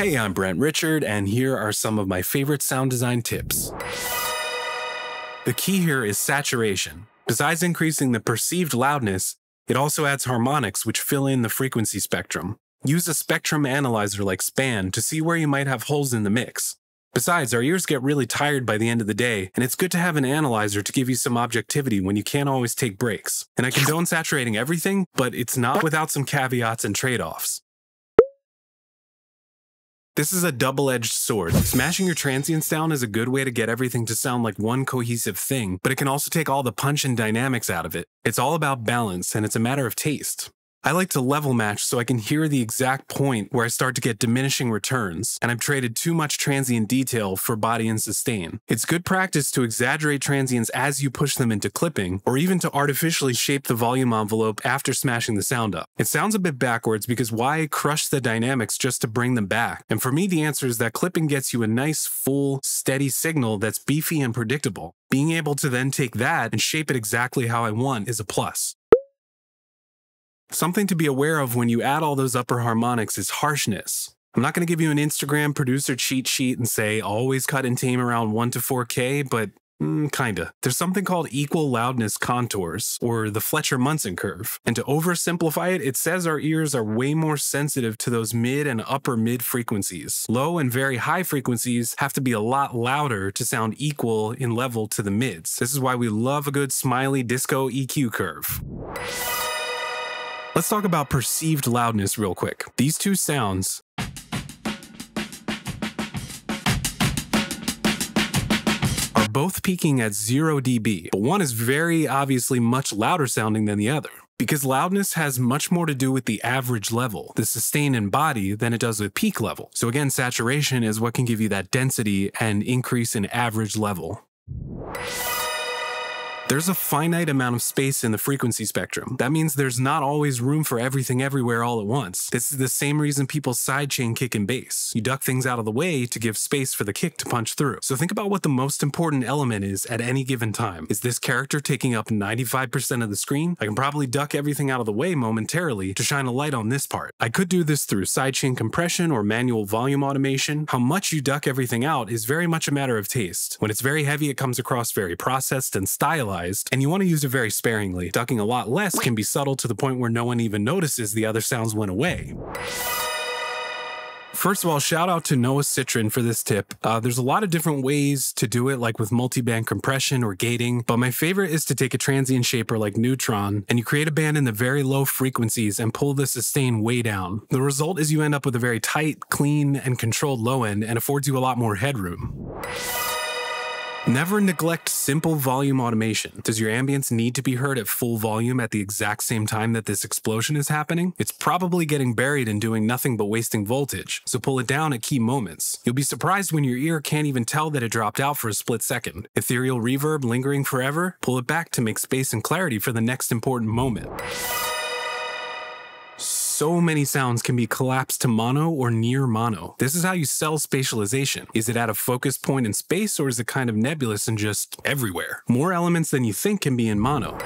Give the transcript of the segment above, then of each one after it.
Hey, I'm Brent Richard, and here are some of my favorite sound design tips. The key here is saturation. Besides increasing the perceived loudness, it also adds harmonics which fill in the frequency spectrum. Use a spectrum analyzer like Span to see where you might have holes in the mix. Besides, our ears get really tired by the end of the day, and it's good to have an analyzer to give you some objectivity when you can't always take breaks. And I condone saturating everything, but it's not without some caveats and trade-offs. This is a double-edged sword. Smashing your transients down is a good way to get everything to sound like one cohesive thing, but it can also take all the punch and dynamics out of it. It's all about balance, and it's a matter of taste. I like to level match so I can hear the exact point where I start to get diminishing returns, and I've traded too much transient detail for body and sustain. It's good practice to exaggerate transients as you push them into clipping, or even to artificially shape the volume envelope after smashing the sound up. It sounds a bit backwards because why crush the dynamics just to bring them back? And for me, the answer is that clipping gets you a nice, full, steady signal that's beefy and predictable. Being able to then take that and shape it exactly how I want is a plus. Something to be aware of when you add all those upper harmonics is harshness. I'm not going to give you an Instagram producer cheat sheet and say always cut and tame around 1 to 4K, but kinda. There's something called equal loudness contours, or the Fletcher-Munson curve. And to oversimplify it, it says our ears are way more sensitive to those mid and upper mid frequencies. Low and very high frequencies have to be a lot louder to sound equal in level to the mids. This is why we love a good smiley disco EQ curve. Let's talk about perceived loudness real quick. These two sounds are both peaking at 0 dB, but one is very obviously much louder sounding than the other. Because loudness has much more to do with the average level, the sustain and body, than it does with peak level. So again, saturation is what can give you that density and increase in average level. There's a finite amount of space in the frequency spectrum. That means there's not always room for everything everywhere all at once. This is the same reason people sidechain kick and bass. You duck things out of the way to give space for the kick to punch through. So think about what the most important element is at any given time. Is this character taking up 95% of the screen? I can probably duck everything out of the way momentarily to shine a light on this part. I could do this through sidechain compression or manual volume automation. How much you duck everything out is very much a matter of taste. When it's very heavy, it comes across very processed and stylized, and you want to use it very sparingly. Ducking a lot less can be subtle to the point where no one even notices the other sounds went away. First of all, shout out to Noah Citron for this tip. There's a lot of different ways to do it, like with multi-band compression or gating, but my favorite is to take a transient shaper like Neutron, and you create a band in the very low frequencies and pull the sustain way down. The result is you end up with a very tight, clean, and controlled low end, and affords you a lot more headroom. Never neglect simple volume automation. Does your ambience need to be heard at full volume at the exact same time that this explosion is happening? It's probably getting buried and doing nothing but wasting voltage, so pull it down at key moments. You'll be surprised when your ear can't even tell that it dropped out for a split second. Ethereal reverb lingering forever? Pull it back to make space and clarity for the next important moment. So many sounds can be collapsed to mono or near mono. This is how you sell spatialization. Is it at a focus point in space, or is it kind of nebulous and just everywhere? More elements than you think can be in mono.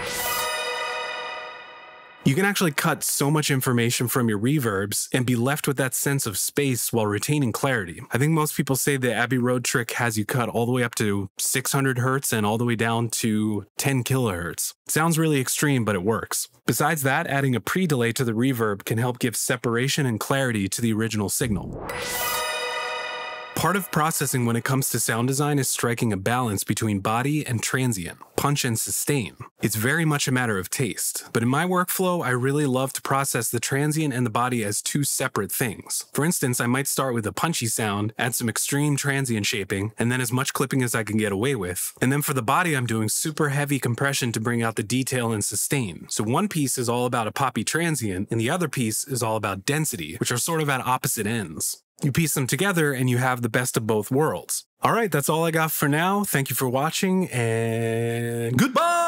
You can actually cut so much information from your reverbs and be left with that sense of space while retaining clarity. I think most people say the Abbey Road trick has you cut all the way up to 600 Hertz and all the way down to 10 kilohertz. It sounds really extreme, but it works. Besides that, adding a pre-delay to the reverb can help give separation and clarity to the original signal. Part of processing when it comes to sound design is striking a balance between body and transient, punch and sustain. It's very much a matter of taste, but in my workflow, I really love to process the transient and the body as two separate things. For instance, I might start with a punchy sound, add some extreme transient shaping, and then as much clipping as I can get away with. And then for the body, I'm doing super heavy compression to bring out the detail and sustain. So one piece is all about a poppy transient, and the other piece is all about density, which are sort of at opposite ends. You piece them together and you have the best of both worlds. Alright, that's all I got for now. Thank you for watching, and goodbye!